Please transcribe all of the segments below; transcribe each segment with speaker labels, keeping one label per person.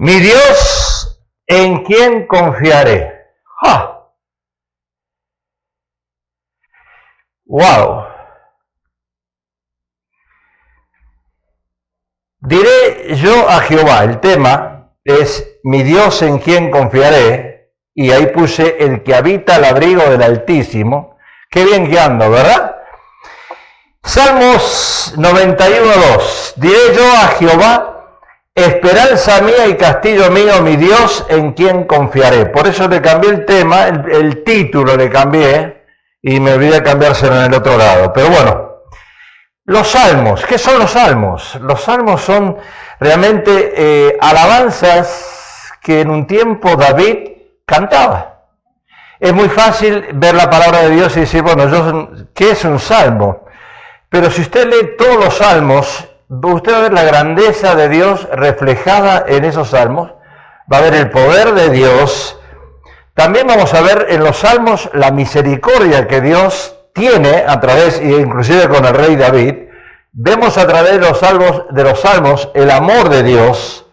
Speaker 1: Mi Dios, ¿en quién confiaré? ¡Ja! ¡Wow! Diré yo a Jehová, el tema es mi Dios en quien confiaré, y ahí puse el que habita al abrigo del Altísimo. Qué bien que ando, ¿verdad? Salmos 91:2. Diré yo a Jehová, esperanza mía y castillo mío, mi Dios en quien confiaré. Por eso le cambié el tema, el título le cambié, y me olvidé cambiárselo en el otro lado. Pero bueno, los salmos, ¿qué son los salmos? Los salmos son realmente alabanzas que en un tiempo David cantaba. Es muy fácil ver la palabra de Dios y decir, bueno, ¿qué es un salmo? Pero si usted lee todos los salmos, usted va a ver la grandeza de Dios reflejada en esos salmos, va a ver el poder de Dios. También vamos a ver en los salmos la misericordia que Dios tiene a través, inclusive con el rey David. Vemos a través de los salmos el amor de Dios.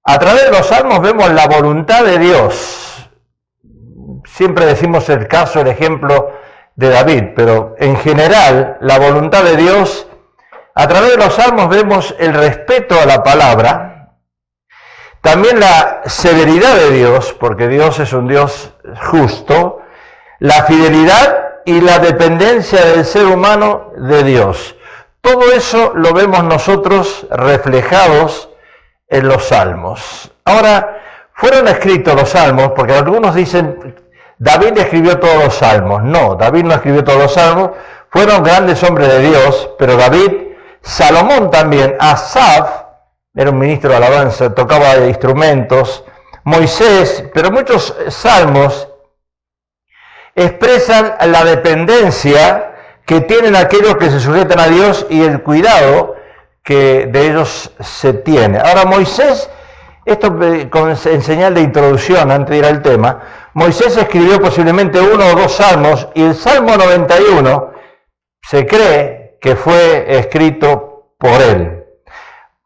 Speaker 1: A través de los salmos vemos la voluntad de Dios. Siempre decimos el ejemplo de David, pero en general la voluntad de Dios. A través de los salmos vemos el respeto a la palabra, también la severidad de Dios, porque Dios es un Dios justo, la fidelidad y la dependencia del ser humano de Dios. Todo eso lo vemos nosotros reflejados en los salmos. Ahora, fueron escritos los salmos, porque algunos dicen, David escribió todos los salmos. No, David no escribió todos los salmos, fueron grandes hombres de Dios, pero David, Salomón también, Asaf, era un ministro de alabanza, tocaba instrumentos, Moisés, pero muchos salmos expresan la dependencia que tienen aquellos que se sujetan a Dios y el cuidado que de ellos se tiene. Ahora Moisés, esto en señal de introducción, antes de ir al tema, Moisés escribió posiblemente 1 o 2 salmos, y el Salmo 91 se cree que fue escrito por él.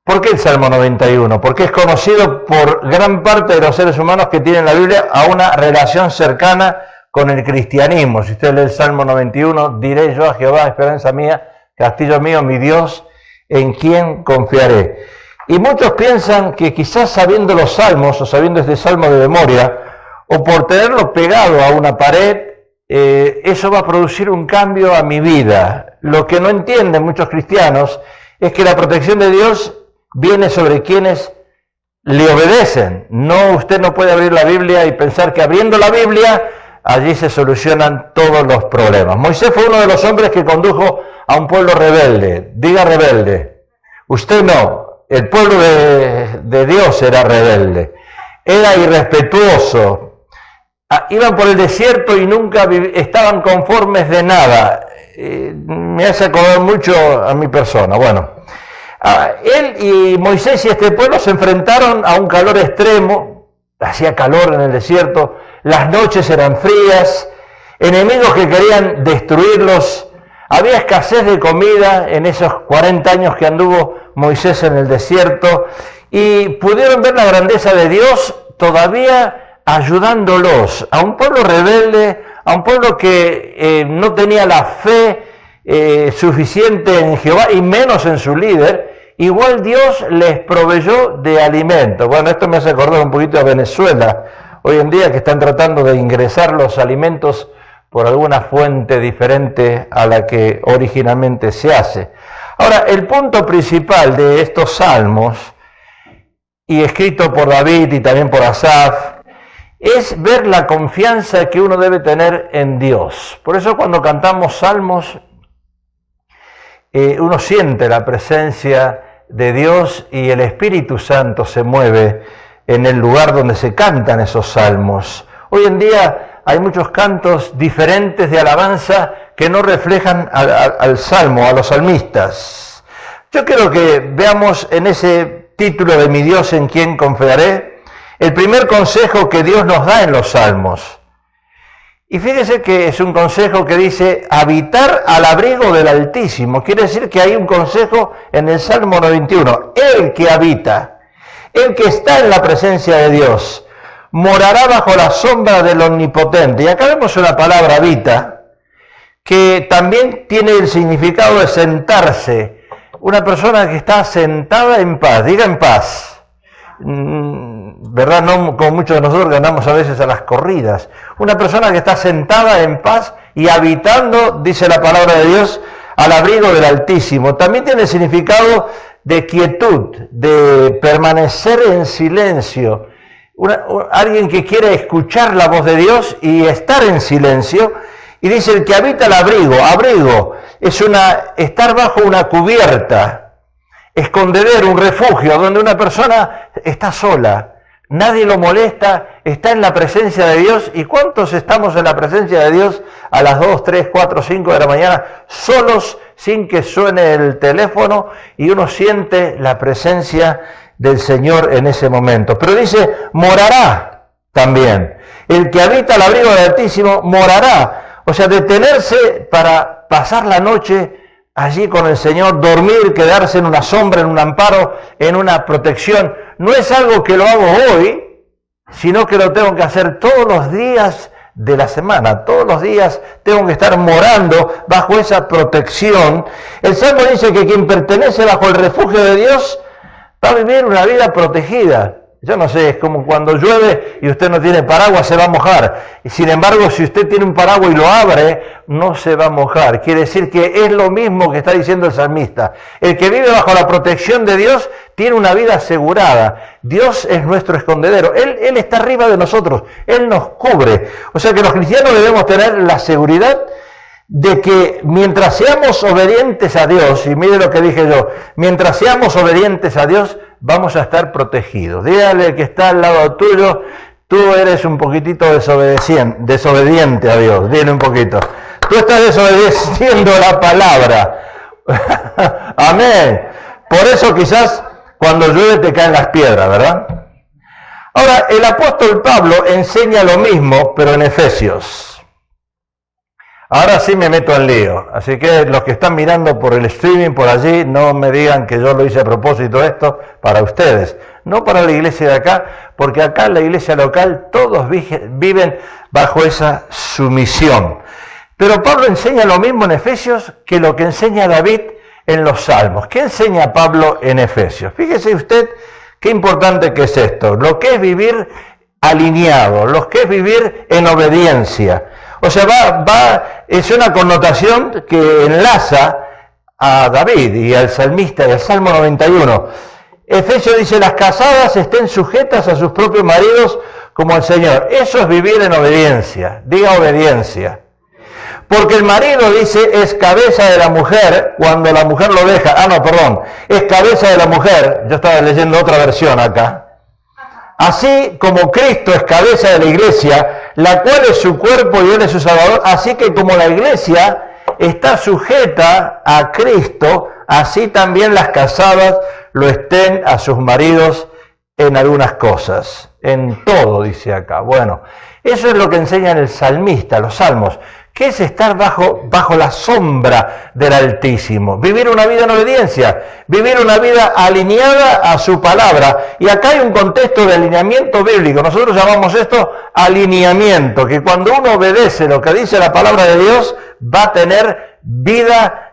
Speaker 1: ¿Por qué el Salmo 91? Porque es conocido por gran parte de los seres humanos que tienen la Biblia a una relación cercana con el cristianismo. Si usted lee el Salmo 91, diré yo a Jehová, esperanza mía, castillo mío, mi Dios, en quien confiaré. Y muchos piensan que quizás sabiendo los salmos, o sabiendo este salmo de memoria, o por tenerlo pegado a una pared, eso va a producir un cambio a mi vida. Lo que no entienden muchos cristianos es que la protección de Dios viene sobre quienes le obedecen. No, usted no puede abrir la Biblia y pensar que abriendo la Biblia, allí se solucionan todos los problemas. Moisés fue uno de los hombres que condujo a un pueblo rebelde. Diga rebelde. Usted no. El pueblo de Dios era rebelde. Era irrespetuoso. Iban por el desierto y nunca estaban conformes de nada. Me hace acordar mucho a mi persona. Bueno, él y Moisés y este pueblo se enfrentaron a un calor extremo. Hacía calor en el desierto, las noches eran frías, enemigos que querían destruirlos. Había escasez de comida en esos 40 años que anduvo Moisés en el desierto, y pudieron ver la grandeza de Dios todavía ayudándolos, a un pueblo rebelde, a un pueblo que no tenía la fe suficiente en Jehová y menos en su líder. Igual Dios les proveyó de alimento. Bueno, esto me hace acordar un poquito a Venezuela, hoy en día, que están tratando de ingresar los alimentos por alguna fuente diferente a la que originalmente se hace. Ahora, el punto principal de estos salmos, y escrito por David y también por Asaf, es ver la confianza que uno debe tener en Dios. Por eso cuando cantamos salmos, uno siente la presencia de Dios y el Espíritu Santo se mueve en el lugar donde se cantan esos salmos. Hoy en día hay muchos cantos diferentes de alabanza que no reflejan al salmo, a los salmistas. Yo quiero que veamos en ese título de mi Dios en quien confiaré, el primer consejo que Dios nos da en los salmos. Y fíjese que es un consejo que dice habitar al abrigo del Altísimo. Quiere decir que hay un consejo en el Salmo 91, el que habita. El que está en la presencia de Dios morará bajo la sombra del Omnipotente. Y acá vemos una palabra habita, que también tiene el significado de sentarse. Una persona que está sentada en paz, diga en paz. ¿Verdad? No como muchos de nosotros que andamos a veces a las corridas. Una persona que está sentada en paz y habitando, dice la palabra de Dios, al abrigo del Altísimo. También tiene el significado de quietud, de permanecer en silencio. Alguien que quiere escuchar la voz de Dios y estar en silencio. Y dice el que habita el abrigo es estar bajo una cubierta, escondedero, un refugio, donde una persona está sola. Nadie lo molesta, está en la presencia de Dios. ¿Y cuántos estamos en la presencia de Dios a las 2, 3, 4, 5 de la mañana, solos, sin que suene el teléfono, y uno siente la presencia del Señor en ese momento? Pero dice, morará también. El que habita al abrigo del Altísimo morará. O sea, detenerse para pasar la noche allí con el Señor, dormir, quedarse en una sombra, en un amparo, en una protección. No es algo que lo hago hoy, sino que lo tengo que hacer todos los días de la semana. Todos los días tengo que estar morando bajo esa protección. El Salmo dice que quien pertenece bajo el refugio de Dios va a vivir una vida protegida. Yo no sé, es como cuando llueve y usted no tiene paraguas, se va a mojar. Y sin embargo, si usted tiene un paraguas y lo abre, no se va a mojar. Quiere decir que es lo mismo que está diciendo el salmista. El que vive bajo la protección de Dios tiene una vida asegurada. Dios es nuestro escondedero. Él está arriba de nosotros. Él nos cubre. O sea que los cristianos debemos tener la seguridad de que mientras seamos obedientes a Dios, y mire lo que dije yo, mientras seamos obedientes a Dios, vamos a estar protegidos. Dígale que está al lado tuyo, tú eres un poquitito desobediente a Dios, dile un poquito. Tú estás desobedeciendo la palabra. Amén. Por eso quizás cuando llueve te caen las piedras, ¿verdad? Ahora, el apóstol Pablo enseña lo mismo, pero en Efesios. Ahora sí me meto en lío, así que los que están mirando por el streaming, por allí, no me digan que yo lo hice a propósito esto para ustedes, no para la iglesia de acá, porque acá en la iglesia local todos viven bajo esa sumisión. Pero Pablo enseña lo mismo en Efesios que lo que enseña David en los Salmos. ¿Qué enseña Pablo en Efesios? Fíjese usted qué importante que es esto, lo que es vivir alineado, lo que es vivir en obediencia. O sea, es una connotación que enlaza a David y al salmista del Salmo 91. Efesios dice, las casadas estén sujetas a sus propios maridos como al Señor. Eso es vivir en obediencia. Diga obediencia. Porque el marido, dice, es cabeza de la mujer cuando la mujer lo deja. Es cabeza de la mujer. Yo estaba leyendo otra versión acá. Así como Cristo es cabeza de la iglesia, la cual es su cuerpo y él es su salvador, así que como la iglesia está sujeta a Cristo, así también las casadas lo estén a sus maridos en algunas cosas, en todo, dice acá. Bueno, eso es lo que enseña el salmista, los salmos, que es estar bajo la sombra del Altísimo, vivir una vida en obediencia, vivir una vida alineada a su palabra. Y acá hay un contexto de alineamiento bíblico, nosotros llamamos esto alineamiento, que cuando uno obedece lo que dice la palabra de Dios, va a tener vida,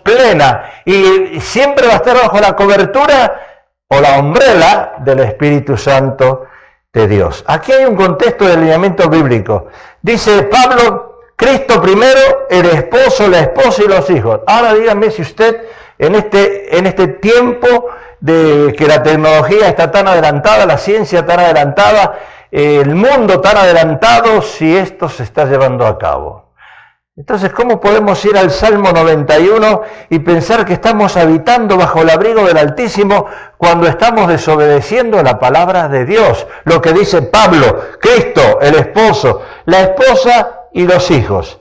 Speaker 1: plena, y siempre va a estar bajo la cobertura o la umbrella del Espíritu Santo de Dios. Aquí hay un contexto de alineamiento bíblico. Dice Pablo, Cristo primero, el esposo, la esposa y los hijos. Ahora díganme si usted en este tiempo de que la tecnología está tan adelantada, la ciencia tan adelantada, el mundo tan adelantado, si esto se está llevando a cabo. Entonces, ¿cómo podemos ir al Salmo 91 y pensar que estamos habitando bajo el abrigo del Altísimo cuando estamos desobedeciendo la palabra de Dios? Lo que dice Pablo, Cristo, el esposo, la esposa y los hijos.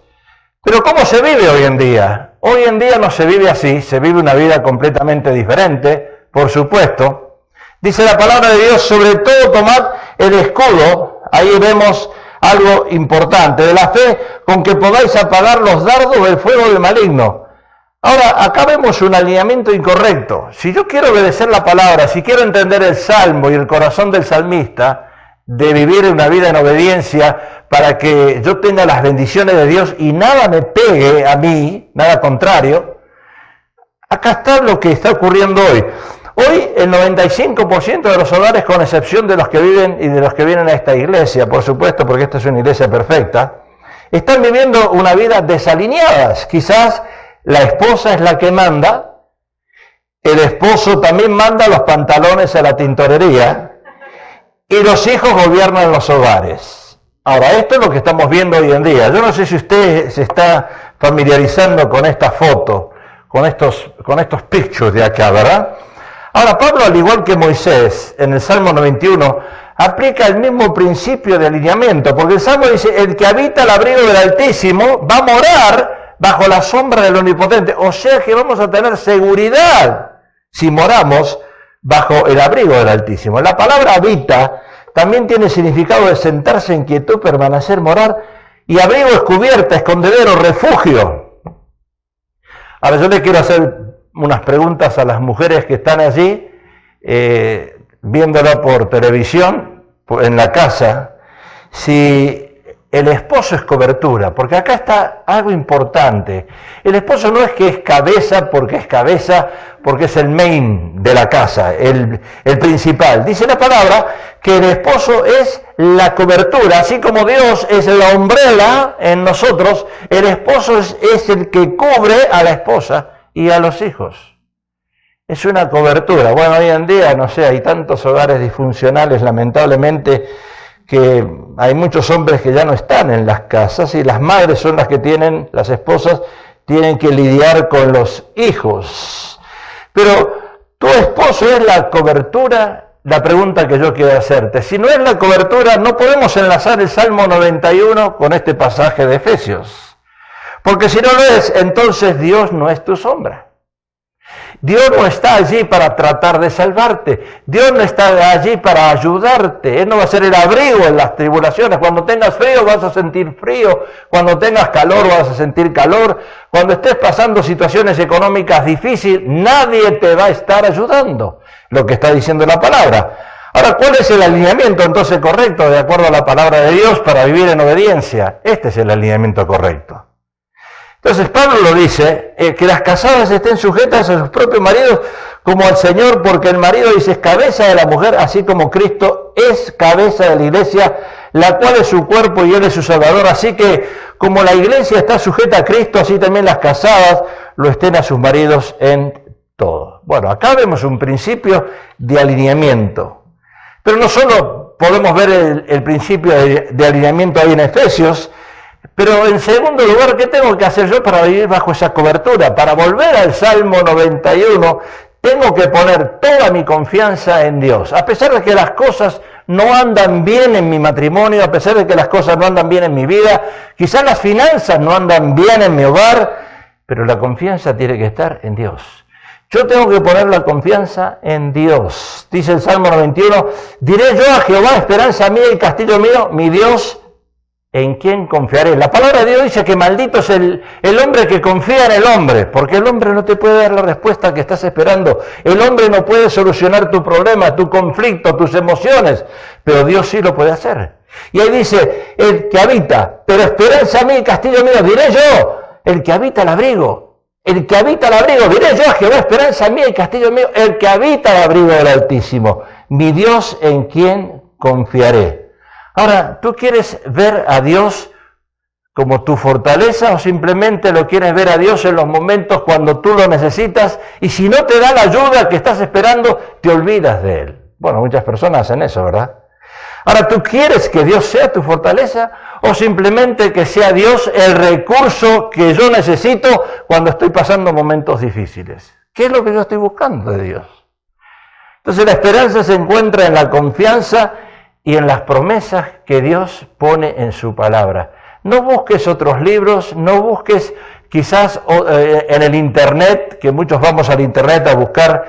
Speaker 1: Pero ¿cómo se vive hoy en día? Hoy en día no se vive así, se vive una vida completamente diferente, por supuesto. Dice la palabra de Dios, sobre todo tomad el escudo, ahí vemos algo importante, de la fe con que podáis apagar los dardos del fuego del maligno. Ahora, acá vemos un alineamiento incorrecto. Si yo quiero obedecer la palabra, si quiero entender el Salmo y el corazón del salmista, de vivir una vida en obediencia para que yo tenga las bendiciones de Dios y nada me pegue a mí, nada contrario, acá está lo que está ocurriendo hoy. Hoy el 95% de los hogares, con excepción de los que viven y de los que vienen a esta iglesia, por supuesto, porque esta es una iglesia perfecta, están viviendo una vida desalineadas. Quizás la esposa es la que manda, el esposo también manda los pantalones a la tintorería y los hijos gobiernan los hogares. Ahora, esto es lo que estamos viendo hoy en día. Yo no sé si usted se está familiarizando con esta foto, con estos pictures de acá, ¿verdad? Ahora, Pablo, al igual que Moisés, en el Salmo 91, aplica el mismo principio de alineamiento, porque el Salmo dice, el que habita el abrigo del Altísimo va a morar bajo la sombra del Omnipotente. O sea que vamos a tener seguridad si moramos bajo el abrigo del Altísimo. La palabra habita también tiene significado de sentarse en quietud, permanecer, morar, y abrigo es cubierta, escondedero, refugio. Ahora yo le quiero hacer unas preguntas a las mujeres que están allí, viéndola por televisión, en la casa, si el esposo es cobertura, porque acá está algo importante. El esposo no es que es cabeza, porque es el main de la casa, el principal. Dice la palabra que el esposo es la cobertura, así como Dios es la umbrella en nosotros, el esposo es el que cubre a la esposa y a los hijos. Es una cobertura. Bueno, hoy en día, no sé, hay tantos hogares disfuncionales, lamentablemente, que hay muchos hombres que ya no están en las casas y las madres son las que las esposas tienen que lidiar con los hijos. Pero tu esposo es la cobertura. La pregunta que yo quiero hacerte, si no es la cobertura, no podemos enlazar el Salmo 91 con este pasaje de Efesios. Porque si no lo es, entonces Dios no es tu sombra. Dios no está allí para tratar de salvarte. Dios no está allí para ayudarte. Él no va a ser el abrigo en las tribulaciones. Cuando tengas frío vas a sentir frío. Cuando tengas calor vas a sentir calor. Cuando estés pasando situaciones económicas difíciles, nadie te va a estar ayudando. Lo que está diciendo la palabra. Ahora, ¿cuál es el alineamiento entonces correcto de acuerdo a la palabra de Dios para vivir en obediencia? Este es el alineamiento correcto. Entonces Pablo lo dice, que las casadas estén sujetas a sus propios maridos como al Señor, porque el marido, dice, es cabeza de la mujer, así como Cristo es cabeza de la iglesia, la cual es su cuerpo y Él es su Salvador. Así que como la iglesia está sujeta a Cristo, así también las casadas lo estén a sus maridos en todo. Bueno, acá vemos un principio de alineamiento. Pero no solo podemos ver el principio de alineamiento ahí en Efesios, pero en segundo lugar, ¿qué tengo que hacer yo para vivir bajo esa cobertura? Para volver al Salmo 91, tengo que poner toda mi confianza en Dios. A pesar de que las cosas no andan bien en mi matrimonio, a pesar de que las cosas no andan bien en mi vida, quizás las finanzas no andan bien en mi hogar, pero la confianza tiene que estar en Dios. Yo tengo que poner la confianza en Dios. Dice el Salmo 91, diré yo a Jehová, esperanza mía y castillo mío, mi Dios, ¿en quién confiaré? La palabra de Dios dice que maldito es el hombre que confía en el hombre, porque el hombre no te puede dar la respuesta que estás esperando. El hombre no puede solucionar tu problema, tu conflicto, tus emociones, pero Dios sí lo puede hacer. Y ahí dice, el que habita, pero esperanza mía y castillo mío, diré yo, el que habita el abrigo. El que habita el abrigo, diré yo a Jehová, esperanza mía y castillo mío, el que habita el abrigo del Altísimo, mi Dios en quien confiaré. Ahora, ¿tú quieres ver a Dios como tu fortaleza o simplemente lo quieres ver a Dios en los momentos cuando tú lo necesitas y si no te da la ayuda que estás esperando, te olvidas de Él? Bueno, muchas personas hacen eso, ¿verdad? Ahora, ¿tú quieres que Dios sea tu fortaleza o simplemente que sea Dios el recurso que yo necesito cuando estoy pasando momentos difíciles? ¿Qué es lo que yo estoy buscando de Dios? Entonces la esperanza se encuentra en la confianza y en las promesas que Dios pone en su palabra. No busques otros libros, no busques quizás en el internet, que muchos vamos al internet a buscar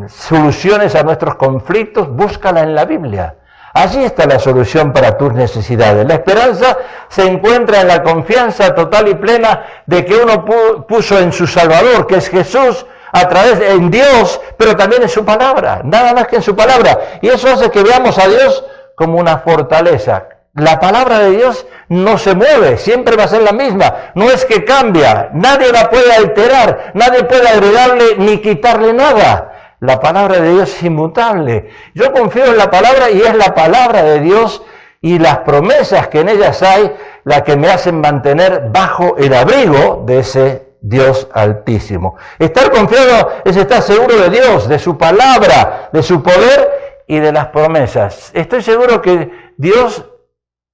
Speaker 1: soluciones a nuestros conflictos, búscala en la Biblia. Allí está la solución para tus necesidades. La esperanza se encuentra en la confianza total y plena de que uno puso en su Salvador, que es Jesús, a través en Dios, pero también en su palabra, nada más que en su palabra. Y eso hace que veamos a Dios como una fortaleza. La palabra de Dios no se mueve, siempre va a ser la misma, no es que cambia, nadie la puede alterar, nadie puede agregarle ni quitarle nada. La palabra de Dios es inmutable. Yo confío en la palabra y es la palabra de Dios y las promesas que en ellas hay las que me hacen mantener bajo el abrigo de ese Dios Altísimo. Estar confiado es estar seguro de Dios, de su palabra, de su poder y de las promesas. Estoy seguro que Dios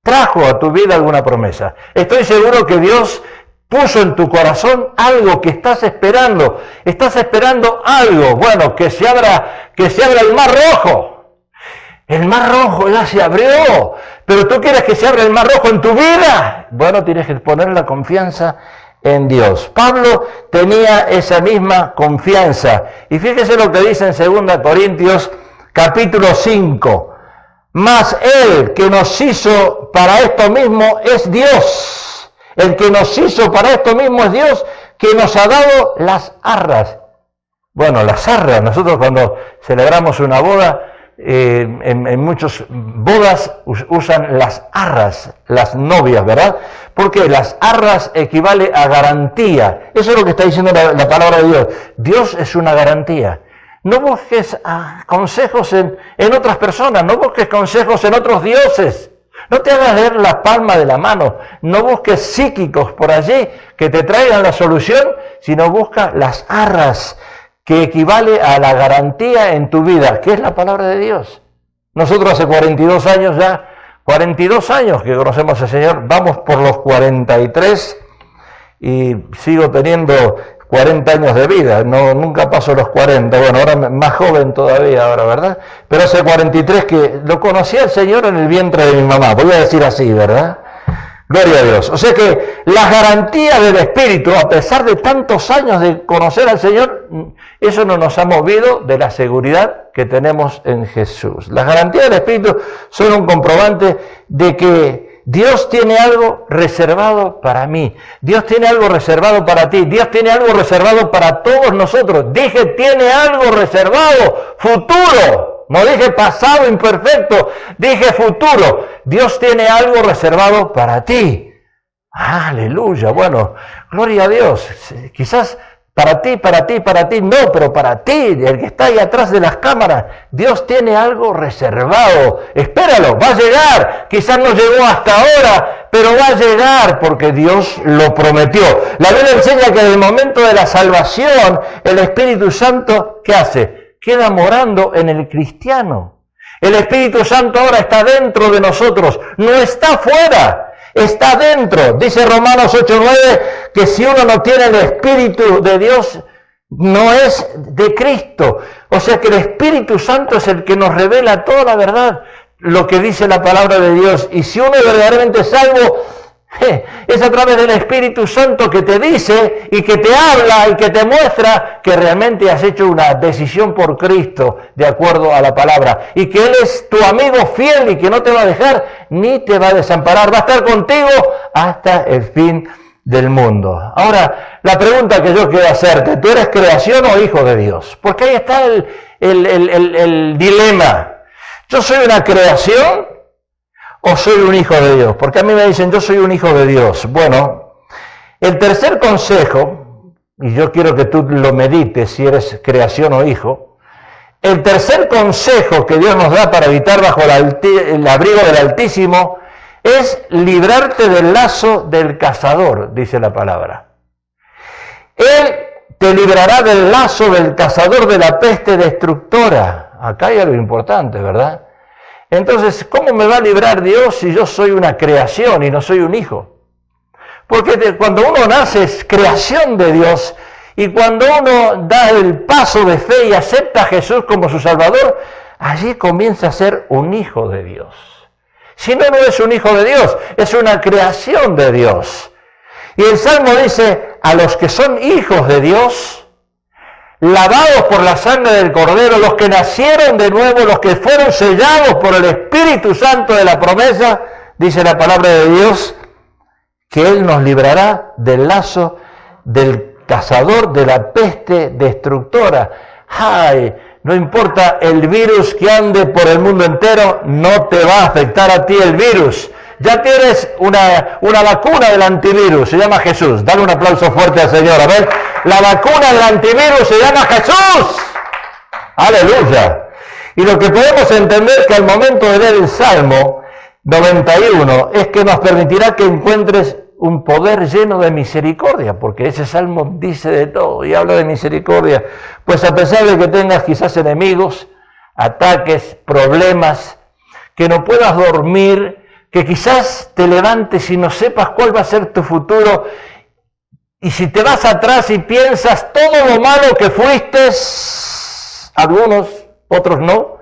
Speaker 1: trajo a tu vida alguna promesa. Estoy seguro que Dios puso en tu corazón algo que estás esperando. Estás esperando algo. Bueno, que se abra el mar rojo. El mar rojo ya se abrió. Pero tú quieres que se abra el mar rojo en tu vida. Bueno, tienes que poner la confianza en Dios. Pablo tenía esa misma confianza. Y fíjese lo que dice en 2 Corintios capítulo 5. Mas Él que nos hizo para esto mismo es Dios. El que nos hizo para esto mismo es Dios, que nos ha dado las arras. Bueno, las arras, nosotros cuando celebramos una boda, en muchas bodas usan las arras, las novias, ¿verdad? Porque las arras equivale a garantía. Eso es lo que está diciendo la palabra de Dios. Dios es una garantía. No busques consejos en otras personas, no busques consejos en otros dioses. No te hagas ver la palma de la mano, no busques psíquicos por allí que te traigan la solución, sino busca las arras, que equivale a la garantía en tu vida, que es la palabra de Dios. Nosotros hace 42 años ya, 42 años que conocemos al Señor, vamos por los 43 y sigo teniendo 40 años de vida, nunca paso los 40, bueno, ahora más joven todavía ahora, ¿verdad? Pero hace 43 que lo conocí al Señor en el vientre de mi mamá, voy a decir así, ¿verdad? Gloria a Dios. O sea que las garantías del Espíritu, a pesar de tantos años de conocer al Señor, eso no nos ha movido de la seguridad que tenemos en Jesús. Las garantías del Espíritu son un comprobante de que Dios tiene algo reservado para mí. Dios tiene algo reservado para ti. Dios tiene algo reservado para todos nosotros. Dije, tiene algo reservado, futuro. No dije pasado imperfecto, dije futuro. Dios tiene algo reservado para ti. Aleluya. Bueno, gloria a Dios. Quizás para ti, no, pero para ti, el que está ahí atrás de las cámaras, Dios tiene algo reservado. Espéralo, va a llegar. Quizás no llegó hasta ahora, pero va a llegar porque Dios lo prometió. La Biblia enseña que en el momento de la salvación, el Espíritu Santo, ¿qué hace? Queda morando en el cristiano. El Espíritu Santo ahora está dentro de nosotros, no está fuera, está dentro. Dice Romanos 8:9 que si uno no tiene el Espíritu de Dios, no es de Cristo. O sea que el Espíritu Santo es el que nos revela toda la verdad, lo que dice la palabra de Dios. Y si uno es verdaderamente salvo, es a través del Espíritu Santo que te dice y que te habla y que te muestra que realmente has hecho una decisión por Cristo de acuerdo a la palabra y que Él es tu amigo fiel y que no te va a dejar ni te va a desamparar, va a estar contigo hasta el fin del mundo. Ahora, la pregunta que yo quiero hacerte, ¿tú eres creación o hijo de Dios? Porque ahí está el dilema. ¿Yo soy una creación o soy un hijo de Dios? Porque a mí me dicen, yo soy un hijo de Dios. Bueno, el tercer consejo, y yo quiero que tú lo medites si eres creación o hijo, el tercer consejo que Dios nos da para evitar bajo el abrigo del Altísimo es librarte del lazo del cazador, dice la palabra. Él te librará del lazo del cazador de la peste destructora. Acá hay algo importante, ¿verdad? Entonces, ¿cómo me va a librar Dios si yo soy una creación y no soy un hijo? Porque cuando uno nace es creación de Dios y cuando uno da el paso de fe y acepta a Jesús como su Salvador, allí comienza a ser un hijo de Dios. Si no, no es un hijo de Dios, es una creación de Dios. Y el Salmo dice, a los que son hijos de Dios, lavados por la sangre del Cordero, los que nacieron de nuevo, los que fueron sellados por el Espíritu Santo de la promesa, dice la palabra de Dios, que Él nos librará del lazo del cazador, de la peste destructora. ¡Ay! No importa el virus que ande por el mundo entero, no te va a afectar a ti el virus. Ya tienes una vacuna del antivirus, se llama Jesús. Dale un aplauso fuerte al Señor. A ver, la vacuna del antivirus se llama Jesús. ¡Aleluya! Y lo que podemos entender que al momento de leer el Salmo 91 es que nos permitirá que encuentres un poder lleno de misericordia, porque ese salmo dice de todo y habla de misericordia. Pues a pesar de que tengas quizás enemigos, ataques, problemas, que no puedas dormir, que quizás te levantes y no sepas cuál va a ser tu futuro, y si te vas atrás y piensas todo lo malo que fuiste, algunos, otros no,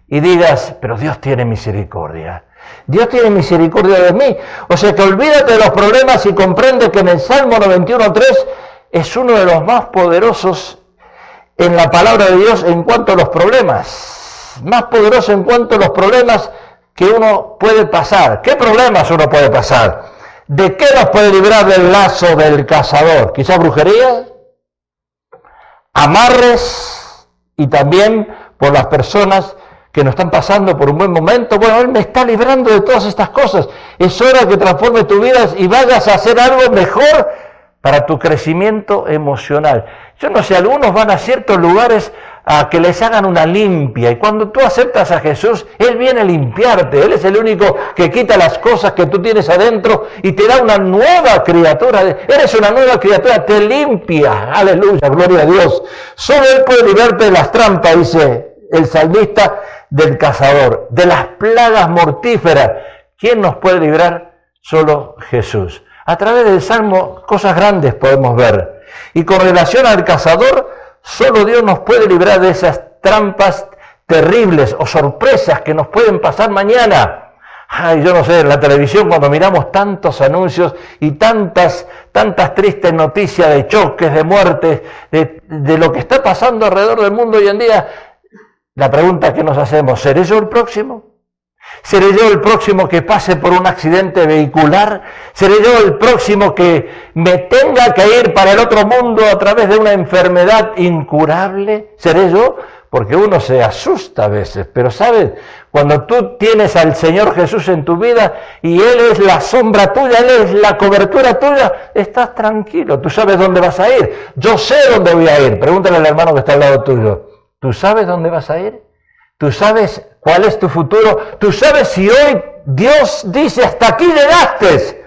Speaker 1: y digas, pero Dios tiene misericordia. Dios tiene misericordia de mí. O sea que olvídate de los problemas y comprende que en el Salmo 91.3 es uno de los más poderosos en la palabra de Dios en cuanto a los problemas. Más poderoso en cuanto a los problemas que uno puede pasar. ¿Qué problemas uno puede pasar? ¿De qué nos puede librar del lazo del cazador? Quizás brujería, amarres y también por las personas que no están pasando por un buen momento. Bueno, Él me está librando de todas estas cosas. Es hora que transforme tu vida y vayas a hacer algo mejor para tu crecimiento emocional. Yo no sé, algunos van a ciertos lugares a que les hagan una limpia, y cuando tú aceptas a Jesús, Él viene a limpiarte. Él es el único que quita las cosas que tú tienes adentro y te da una nueva criatura. Eres una nueva criatura, te limpia. Aleluya, gloria a Dios. Solo Él puede librarte de las trampas, dice el salmista, del cazador, de las plagas mortíferas. ¿Quién nos puede librar? Solo Jesús. A través del Salmo, cosas grandes podemos ver. Y con relación al cazador, solo Dios nos puede librar de esas trampas terribles o sorpresas que nos pueden pasar mañana. Ay, yo no sé, en la televisión cuando miramos tantos anuncios y tantas tristes noticias de choques, de muertes, de lo que está pasando alrededor del mundo hoy en día, la pregunta que nos hacemos, ¿seré yo el próximo? ¿Seré yo el próximo que pase por un accidente vehicular? ¿Seré yo el próximo que me tenga que ir para el otro mundo a través de una enfermedad incurable? ¿Seré yo? Porque uno se asusta a veces, pero ¿sabes? Cuando tú tienes al Señor Jesús en tu vida y Él es la sombra tuya, Él es la cobertura tuya, estás tranquilo, tú sabes dónde vas a ir. Yo sé dónde voy a ir. Pregúntale al hermano que está al lado tuyo. ¿Tú sabes dónde vas a ir? ¿Tú sabes cuál es tu futuro? ¿Tú sabes si hoy Dios dice hasta aquí llegaste?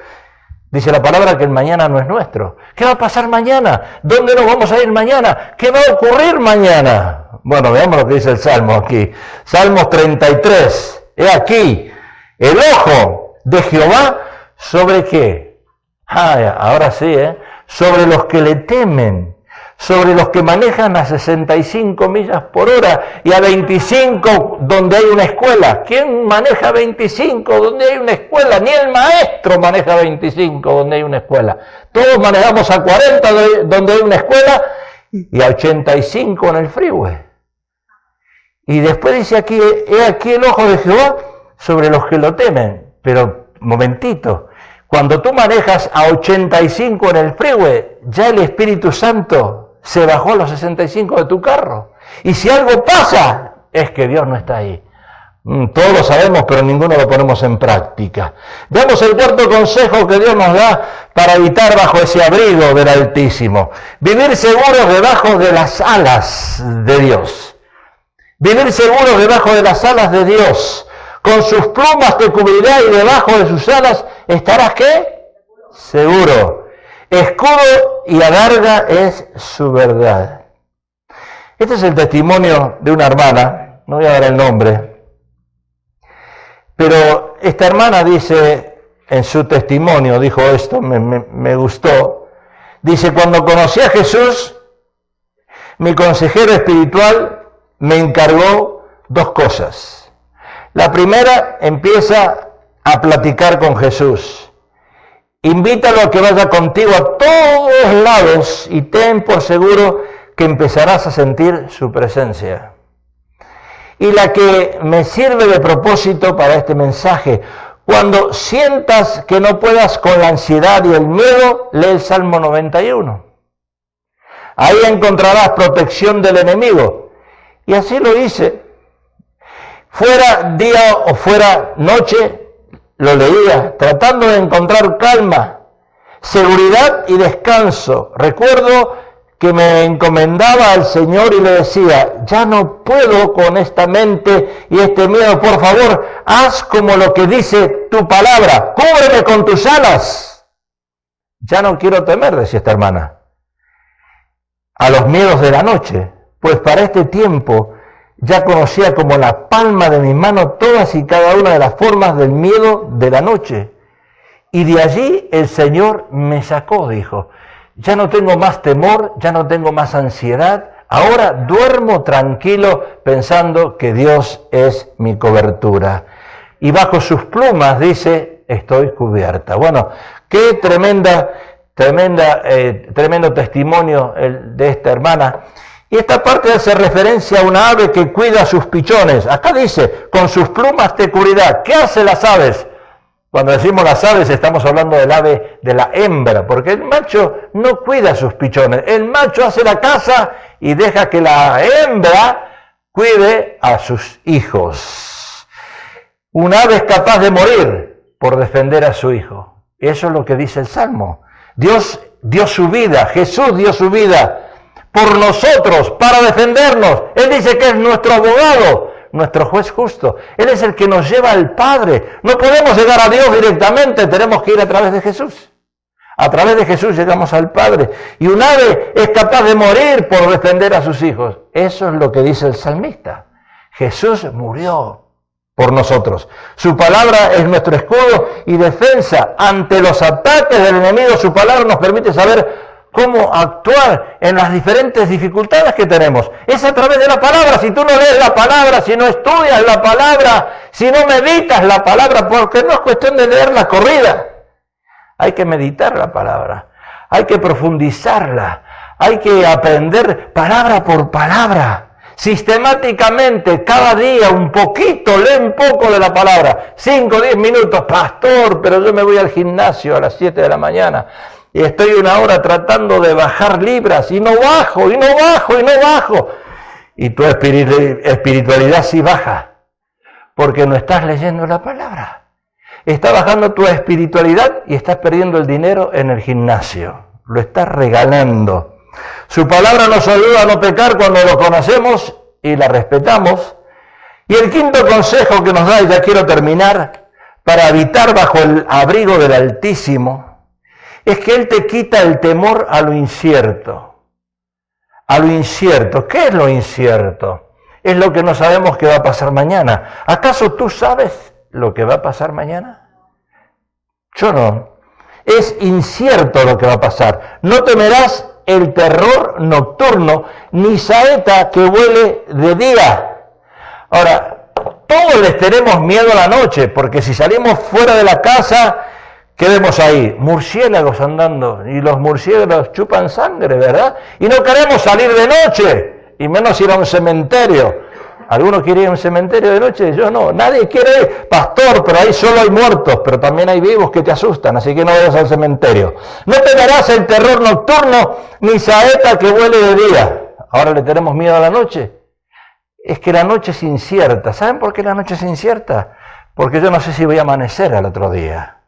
Speaker 1: Dice la palabra que el mañana no es nuestro. ¿Qué va a pasar mañana? ¿Dónde nos vamos a ir mañana? ¿Qué va a ocurrir mañana? Bueno, veamos lo que dice el Salmo aquí. Salmos 33. He aquí, el ojo de Jehová, ¿sobre qué? Ahora sí, sobre los que le temen, sobre los que manejan a 65 millas por hora y a 25 donde hay una escuela. ¿Quién maneja 25 donde hay una escuela? Ni el maestro maneja 25 donde hay una escuela. Todos manejamos a 40 donde hay una escuela y a 85 en el freeway. Y después dice aquí, he aquí el ojo de Jehová sobre los que lo temen. Pero, momentito, cuando tú manejas a 85 en el freeway, ya el Espíritu Santo se bajó a los 65 de tu carro. Y si algo pasa, es que Dios no está ahí. Todos lo sabemos, pero ninguno lo ponemos en práctica. Veamos el cuarto consejo que Dios nos da para habitar bajo ese abrigo del Altísimo. Vivir seguros debajo de las alas de Dios. Vivir seguros debajo de las alas de Dios. Con sus plumas te cubrirá y debajo de sus alas estarás, ¿qué? Seguro. Escudo y adarga es su verdad. Este es el testimonio de una hermana, no voy a dar el nombre, pero esta hermana dice en su testimonio, dijo esto, me gustó, dice, cuando conocí a Jesús, mi consejero espiritual me encargó dos cosas. La primera, empieza a platicar con Jesús. Invítalo a que vaya contigo a todos lados y ten por seguro que empezarás a sentir su presencia. Y la que me sirve de propósito para este mensaje: cuando sientas que no puedas con la ansiedad y el miedo, lee el Salmo 91. Ahí encontrarás protección del enemigo. Y así lo hice. Fuera día o fuera noche, lo leía, tratando de encontrar calma, seguridad y descanso. Recuerdo que me encomendaba al Señor y le decía: ya no puedo con esta mente y este miedo, por favor, haz como lo que dice tu palabra, cúbreme con tus alas. Ya no quiero temer, decía esta hermana, a los miedos de la noche, pues para este tiempo ya conocía como la palma de mi mano todas y cada una de las formas del miedo de la noche. Y de allí el Señor me sacó, dijo. Ya no tengo más temor, ya no tengo más ansiedad. Ahora duermo tranquilo pensando que Dios es mi cobertura. Y bajo sus plumas, dice, estoy cubierta. Bueno, qué tremendo testimonio el de esta hermana. Y esta parte hace referencia a una ave que cuida a sus pichones. Acá dice, con sus plumas te cubrirá. ¿Qué hacen las aves? Cuando decimos las aves estamos hablando del ave de la hembra, porque el macho no cuida a sus pichones. El macho hace la caza y deja que la hembra cuide a sus hijos. Un ave es capaz de morir por defender a su hijo. Eso es lo que dice el Salmo. Dios dio su vida, Jesús dio su vida por nosotros, para defendernos. Él dice que es nuestro abogado, nuestro juez justo. Él es el que nos lleva al Padre. No podemos llegar a Dios directamente, tenemos que ir a través de Jesús. A través de Jesús llegamos al Padre. Y un ave es capaz de morir por defender a sus hijos. Eso es lo que dice el salmista. Jesús murió por nosotros. Su palabra es nuestro escudo y defensa ante los ataques del enemigo. Su palabra nos permite saber cómo actuar en las diferentes dificultades que tenemos. Es a través de la palabra. Si tú no lees la palabra, si no estudias la palabra, si no meditas la palabra, porque no es cuestión de leer la corrida. Hay que meditar la palabra, hay que profundizarla, hay que aprender palabra por palabra. Sistemáticamente, cada día, un poquito, lee un poco de la palabra. 5 o 10 minutos, pastor, pero yo me voy al gimnasio a las 7 de la mañana. Y estoy una hora tratando de bajar libras y no bajo. Y tu espiritualidad sí baja, porque no estás leyendo la palabra. Está bajando tu espiritualidad y estás perdiendo el dinero en el gimnasio. Lo estás regalando. Su palabra nos ayuda a no pecar cuando lo conocemos y la respetamos. Y el quinto consejo que nos da, y ya quiero terminar, para habitar bajo el abrigo del Altísimo, es que Él te quita el temor a lo incierto. A lo incierto. ¿Qué es lo incierto? Es lo que no sabemos que va a pasar mañana. ¿Acaso tú sabes lo que va a pasar mañana? Yo no. Es incierto lo que va a pasar. No temerás el terror nocturno, ni saeta que vuele de día. Ahora, todos les tenemos miedo a la noche, porque si salimos fuera de la casa, ¿qué vemos ahí? Murciélagos andando, y los murciélagos chupan sangre, ¿verdad? Y no queremos salir de noche, y menos ir a un cementerio. ¿Alguno quiere ir a un cementerio de noche? Yo no. Nadie quiere ir. Pastor, pero ahí solo hay muertos, pero también hay vivos que te asustan, así que no vayas al cementerio. No temerás el terror nocturno, ni saeta que vuele de día. Ahora le tenemos miedo a la noche. Es que la noche es incierta. ¿Saben por qué la noche es incierta? Porque yo no sé si voy a amanecer al otro día.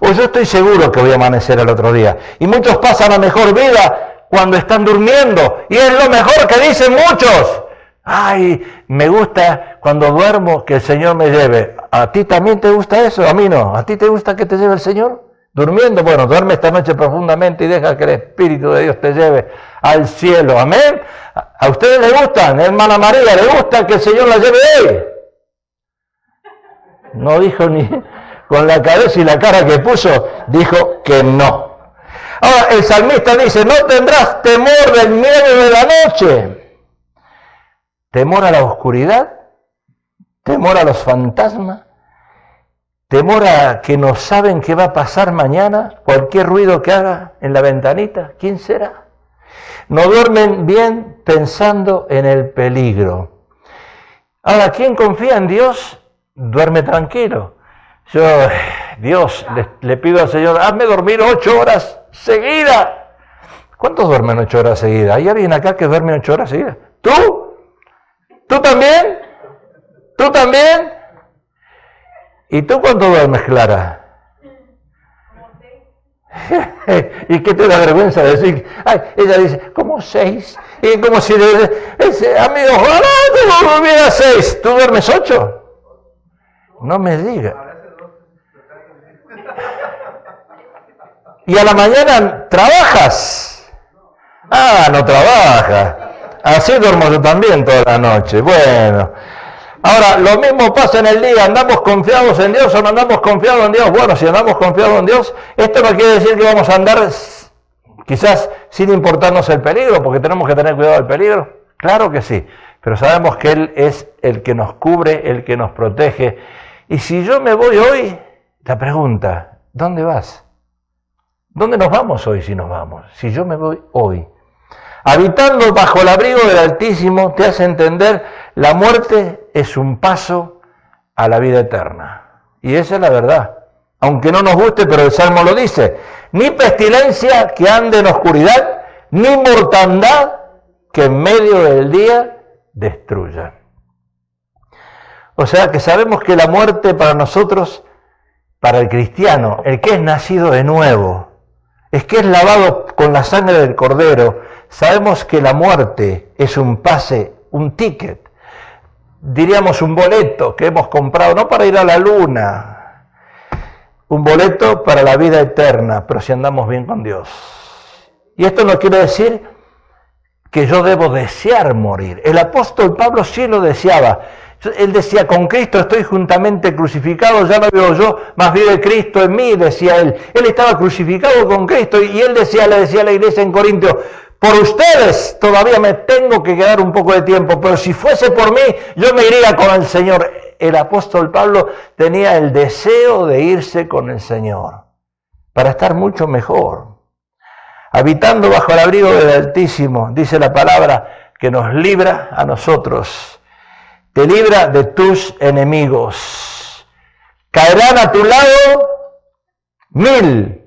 Speaker 1: O yo estoy seguro que voy a amanecer al otro día. Y muchos pasan la mejor vida cuando están durmiendo. Y es lo mejor que dicen muchos. Ay, me gusta cuando duermo que el Señor me lleve. ¿A ti también te gusta eso? A mí no. ¿A ti te gusta que te lleve el Señor? Durmiendo, bueno, duerme esta noche profundamente y deja que el Espíritu de Dios te lleve al cielo. Amén. ¿A ustedes les gustan? Hermana María, ¿le gusta que el Señor la lleve hoy? No dijo ni con la cabeza y la cara que puso, dijo que no. Ahora, el salmista dice, no tendrás temor del miedo de la noche. Temor a la oscuridad, temor a los fantasmas, temor a que no saben qué va a pasar mañana, cualquier ruido que haga en la ventanita, ¿quién será? No duermen bien pensando en el peligro. Ahora, ¿quién confía en Dios? Duerme tranquilo. Yo, Dios, le pido al Señor, hazme dormir 8 horas seguidas. ¿Cuántos duermen 8 horas seguidas? ¿Hay alguien acá que duerme 8 horas seguidas? ¿Tú? ¿Tú también? ¿Tú también? ¿Y tú cuánto duermes, Clara? ¿Y qué te da vergüenza decir? Ay, ella dice, ¿cómo 6? Y como si amigo, ojalá te durmiera 6. ¿Tú duermes 8? No me digas. ¿Y a la mañana trabajas? Ah, no trabajas. Así duermo yo también toda la noche. Bueno. Ahora, lo mismo pasa en el día. ¿Andamos confiados en Dios o no andamos confiados en Dios? Bueno, si andamos confiados en Dios, esto no quiere decir que vamos a andar quizás sin importarnos el peligro, porque tenemos que tener cuidado del peligro. Claro que sí, pero sabemos que Él es el que nos cubre, el que nos protege. Y si yo me voy hoy, la pregunta, ¿dónde vas? ¿Dónde nos vamos hoy si nos vamos? Si yo me voy hoy. Habitando bajo el abrigo del Altísimo te hace entender, la muerte es un paso a la vida eterna. Y esa es la verdad. Aunque no nos guste, pero el Salmo lo dice. Ni pestilencia que ande en oscuridad, ni mortandad que en medio del día destruya. O sea que sabemos que la muerte para nosotros, para el cristiano, el que es nacido de nuevo, es que es lavado con la sangre del Cordero, sabemos que la muerte es un pase, un ticket, diríamos un boleto que hemos comprado, no para ir a la luna, un boleto para la vida eterna, pero si andamos bien con Dios. Y esto no quiere decir que yo debo desear morir. El apóstol Pablo sí lo deseaba. Él decía, con Cristo estoy juntamente crucificado, ya no vivo yo, más vive Cristo en mí, decía él. Él estaba crucificado con Cristo y él decía, le decía a la iglesia en Corintios, por ustedes todavía me tengo que quedar un poco de tiempo, pero si fuese por mí, yo me iría con el Señor. El apóstol Pablo tenía el deseo de irse con el Señor, para estar mucho mejor. Habitando bajo el abrigo del Altísimo, dice la palabra, que nos libra a nosotros. Te libra de tus enemigos. Caerán a tu lado 1000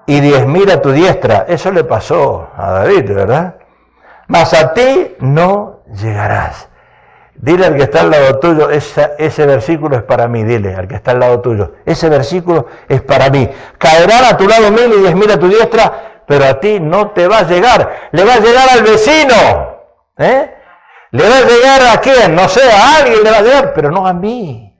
Speaker 1: y 10.000 a tu diestra. Eso le pasó a David, ¿verdad? Mas a ti no llegarás. Dile al que está al lado tuyo, ese versículo es para mí, dile al que está al lado tuyo, ese versículo es para mí. Caerán a tu lado 1000 y 10.000 a tu diestra, pero a ti no te va a llegar. Le va a llegar al vecino, ¿eh? ¿Le va a llegar a quién? No sé, a alguien le va a llegar, pero no a mí.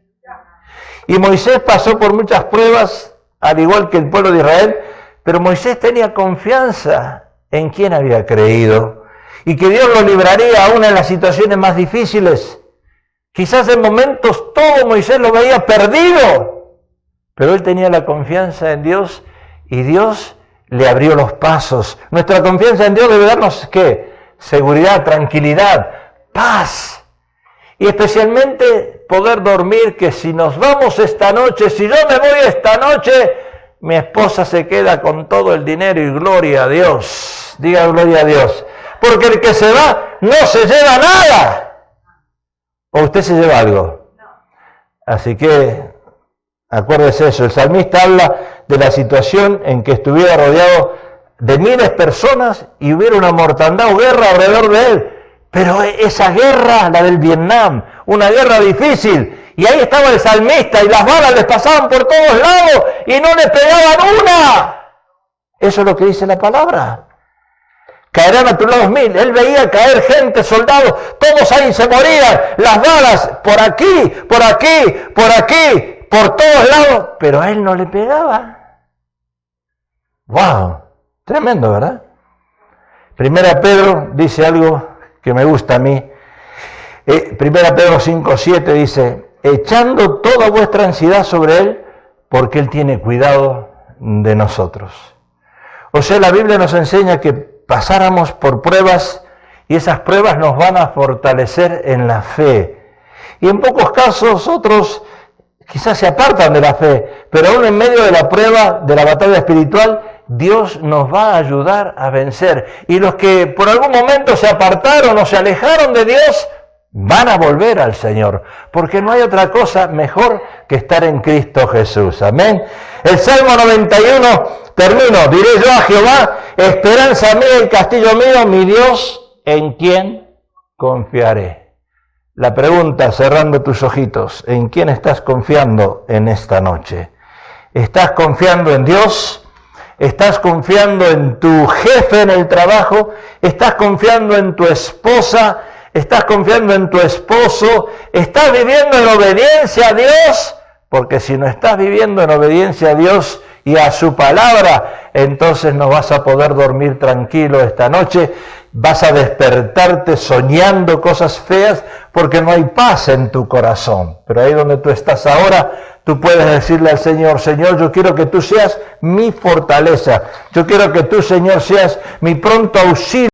Speaker 1: Y Moisés pasó por muchas pruebas, al igual que el pueblo de Israel, pero Moisés tenía confianza en quien había creído y que Dios lo libraría aún en las situaciones más difíciles. Quizás en momentos todo Moisés lo veía perdido, pero él tenía la confianza en Dios y Dios le abrió los pasos. Nuestra confianza en Dios debe darnos, ¿qué? Seguridad, tranquilidad, paz, y especialmente poder dormir, que si nos vamos esta noche, si yo me voy esta noche, mi esposa se queda con todo el dinero y gloria a Dios, diga gloria a Dios, porque el que se va no se lleva nada, o usted se lleva algo, así que acuérdese eso, el salmista habla de la situación en que estuviera rodeado de miles de personas y hubiera una mortandad o guerra alrededor de él. Pero esa guerra, la del Vietnam, una guerra difícil, y ahí estaba el salmista, y las balas les pasaban por todos lados, y no les pegaban una. Eso es lo que dice la palabra. Caerán a tu lado 1000, él veía caer gente, soldados, todos ahí se morían, las balas, por aquí, por aquí, por aquí, por todos lados, pero a él no le pegaba. ¡Wow! Tremendo, ¿verdad? Primera Pedro dice algo que me gusta a mí. Primera Pedro 5:7 dice, echando toda vuestra ansiedad sobre Él, porque Él tiene cuidado de nosotros. O sea, la Biblia nos enseña que pasáramos por pruebas y esas pruebas nos van a fortalecer en la fe. Y en pocos casos otros quizás se apartan de la fe, pero aún en medio de la prueba, de la batalla espiritual, Dios nos va a ayudar a vencer. Y los que por algún momento se apartaron o se alejaron de Dios, van a volver al Señor, porque no hay otra cosa mejor que estar en Cristo Jesús. Amén. El Salmo 91, termino, diré yo a Jehová, esperanza mía y castillo mío, mi Dios, ¿en quién confiaré? La pregunta, cerrando tus ojitos, ¿en quién estás confiando en esta noche? ¿Estás confiando en Dios? ¿Estás confiando en tu jefe en el trabajo? ¿Estás confiando en tu esposa? ¿Estás confiando en tu esposo? ¿Estás viviendo en obediencia a Dios? Porque si no estás viviendo en obediencia a Dios y a su palabra, entonces no vas a poder dormir tranquilo esta noche. Vas a despertarte soñando cosas feas porque no hay paz en tu corazón. Pero ahí donde tú estás ahora, tú puedes decirle al Señor, Señor, yo quiero que tú seas mi fortaleza. Yo quiero que tú, Señor, seas mi pronto auxilio.